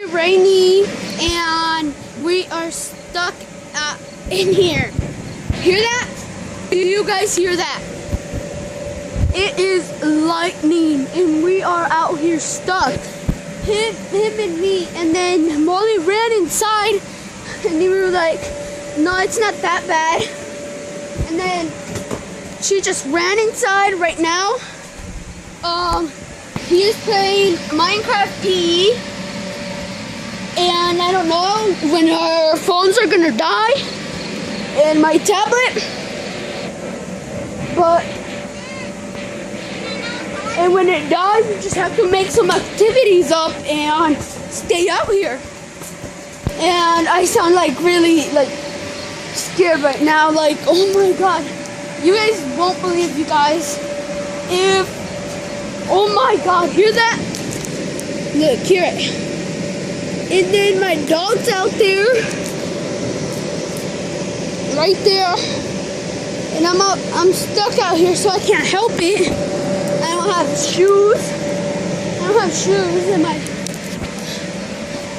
Rainy, and we are stuck in here. Hear that? Do you guys hear that? It is lightning, and we are out here stuck. Him and me, and then Molly ran inside, and we were like, no, it's not that bad. And then she just ran inside right now. He is playing Minecraft PE, and I don't know when our phones are gonna die, and my tablet, and when it dies, we just have to make some activities up and stay out here. And I sound like really scared right now, like, oh my god. You guys won't believe, you guys, oh my god, hear that? Look, hear it. And then my dog's out there, right there, and I'm stuck out here, so I can't help it. I don't have shoes. And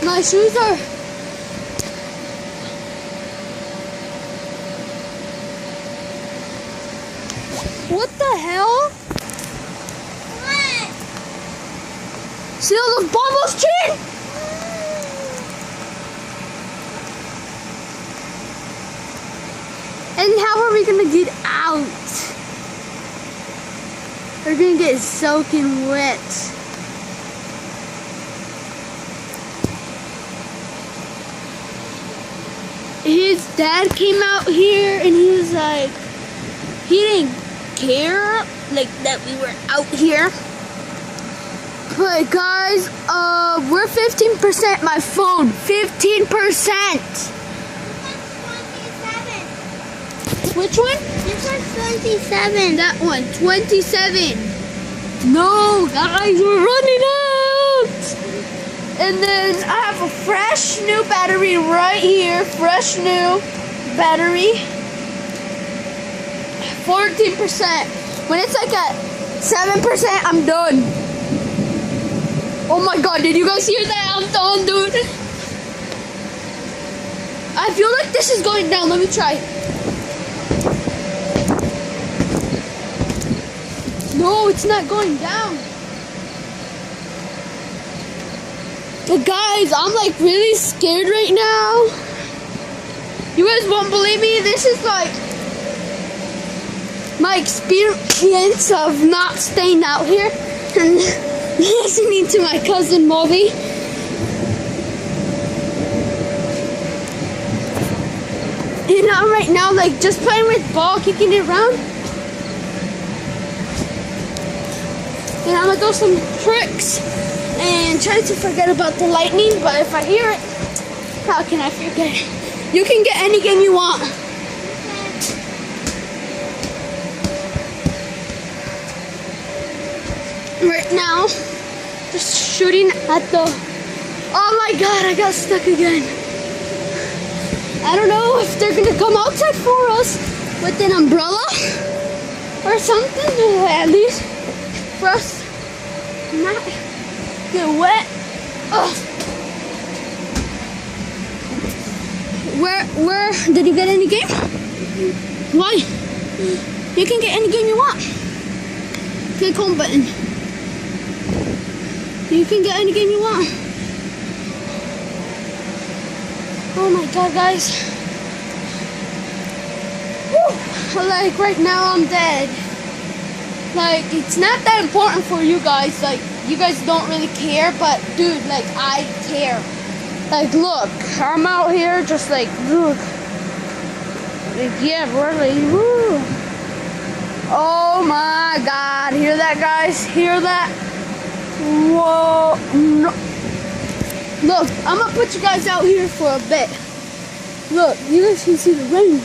my shoes are. What the hell? What? See all those bubbles, Chin? And how are we gonna get out? We're gonna get soaking wet. His dad came out here and he was like, he didn't care like that we were out here. But guys, we're 15%, my phone, 15%. Which one? This one's 27. That one, 27. No, guys, we're running out. And then I have a fresh new battery right here. Fresh new battery. 14%. When it's like at 7%, I'm done. Oh my god, did you guys hear that? I'm done, dude. I feel like this is going down. Let me try. No, it's not going down. But guys, I'm like really scared right now. You guys won't believe me. This is like my experience of not staying out here and listening to my cousin Molly. And I'm right now like just playing with ball, kicking it around. And I'm gonna do some tricks and try to forget about the lightning, but if I hear it, how can I forget? You can get any game you want. Right now, just shooting at the, oh my god, I got stuck again. I don't know if they're gonna come outside for us with an umbrella or something, at least for us not get wet. Ugh. Where did you get any game? Why? You can get any game you want. Click home button. You can get any game you want. Oh my god, guys. Woo. Like right now I'm dead. Like, it's not that important for you guys. Like, you guys don't really care, but dude, like, I care. Like, look, I'm out here just like, look. Like, yeah, really, woo. Oh my god, hear that, guys? Hear that? Whoa, no. Look, I'm gonna put you guys out here for a bit. Look, you guys can see the rain.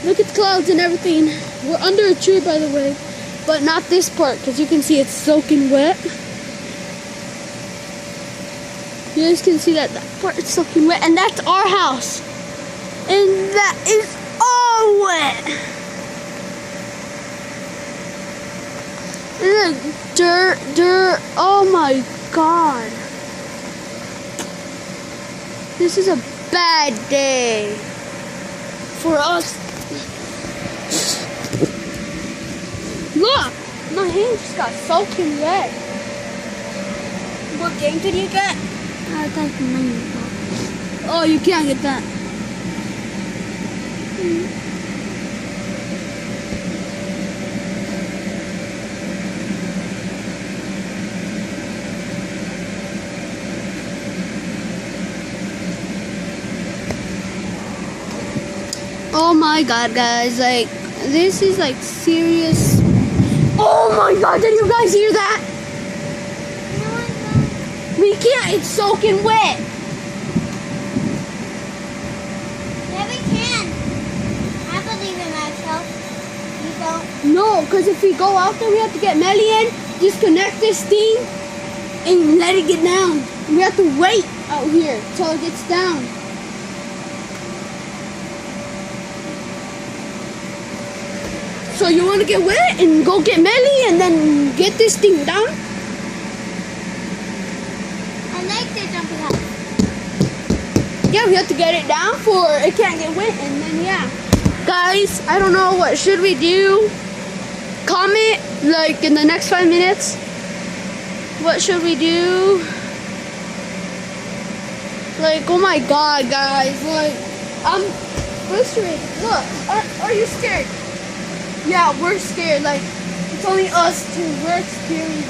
Look at the clouds and everything. We're under a tree, by the way. But not this part, because you can see it's soaking wet. You guys can see that part is soaking wet, and that's our house. And that is all wet. Look, dirt, oh my god. This is a bad day for us. Look, my hand just got soaking wet. What game did you get? I got the money. Oh, you can't get that. Oh my god, guys, like, this is like serious. Oh my god, did you guys hear that? We can't, it's soaking wet. Yeah, we can. I believe in myself. You don't. No, because if we go out there, we have to get Melly in, disconnect this thing, and let it get down. We have to wait out here till it gets down. So you want to get wet and go get Melly and then get this thing down? I like the jumping house. Yeah, we have to get it down for it can't get wet, and then yeah. Guys, I don't know, what should we do? Comment like in the next 5 minutes. What should we do? Like, oh my god, guys, like, I'm frustrated. Look, are you scared? Yeah, we're scared. Like, it's only us two. We're experienced.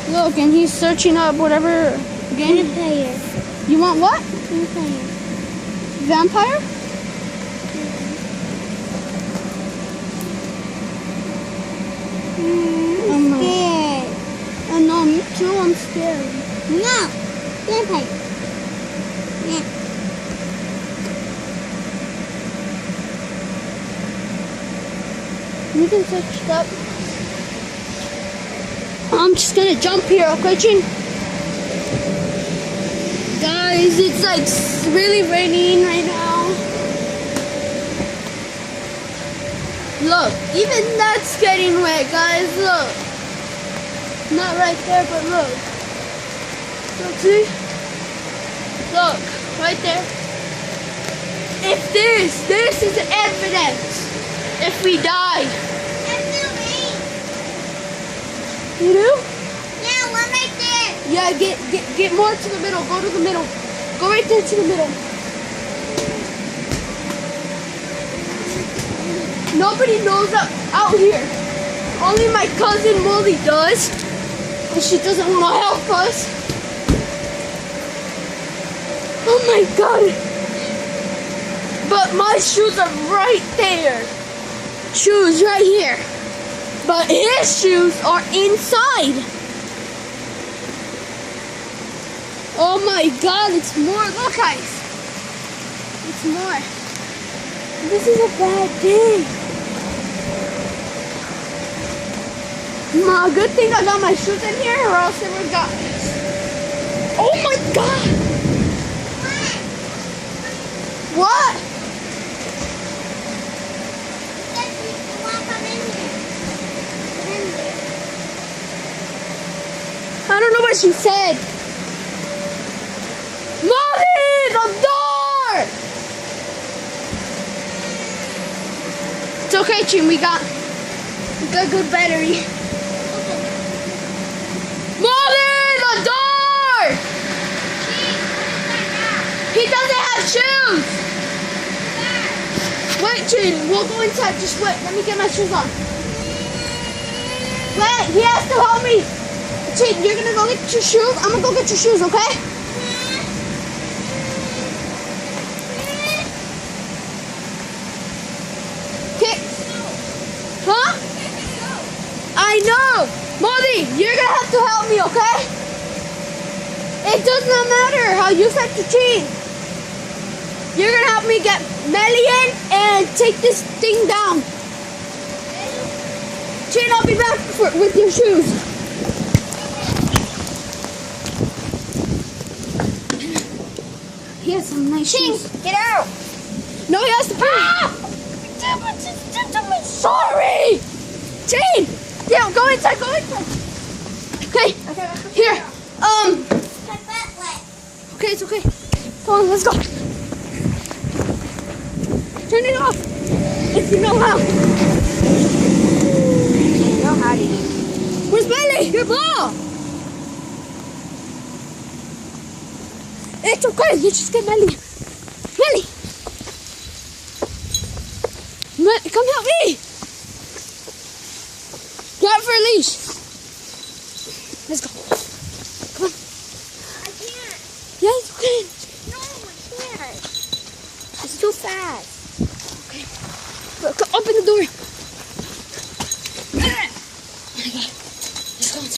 Look, and he's searching up whatever game. Vampire. You want what? Vampire. Vampire? I'm scared. I know, me too. I'm scared. No. Vampire. Yeah. You can search it up. I'm just gonna jump here, okay, Chin? Guys, it's like really raining right now. Look, even that's getting wet, guys. Look. Not right there, but look. Look, see? Look, right there. If this is evidence. If we die. I feel rain. You do? Yeah, one right there. Yeah, get more to the middle. Go to the middle. Go right there to the middle. Nobody knows out here. Only my cousin Molly does. And she doesn't want to help us. Oh my god. But my shoes are right there. Shoes right here. But his shoes are inside. Oh my god, it's more. Look, guys. It's more. This is a bad day. Good thing I got my shoes in here, or else it would have got. Oh my god. What? I don't know what she said. Mommy, the door! It's okay, Chin. We got good battery. Molly, the door! He doesn't have shoes. Wait, Chin. We'll go inside. Just wait. Let me get my shoes on. Wait, he has to help me. Chin, you're gonna go get your shoes. I'm gonna go get your shoes, okay? Okay. Huh? I know. Molly, you're gonna have to help me, okay? It does not matter how you set your team. You're gonna help me get Melly in and take this thing down. Chin, I'll be back with your shoes. He has some nice shoes. Get out. No, he has to pay. I'm sorry. Chin, yeah, go inside, go inside. Okay, here. My butt wet. Okay, it's okay. Come on, let's go. Turn it off. If you know how. You know how to use it. Where's Belly? Your ball. It's okay. You just get Melly. Melly. Come help me. Grab for a leash. Let's go. Come on. I can't. Yeah, you can. No, I can't. It's too fast. Okay. Open the door.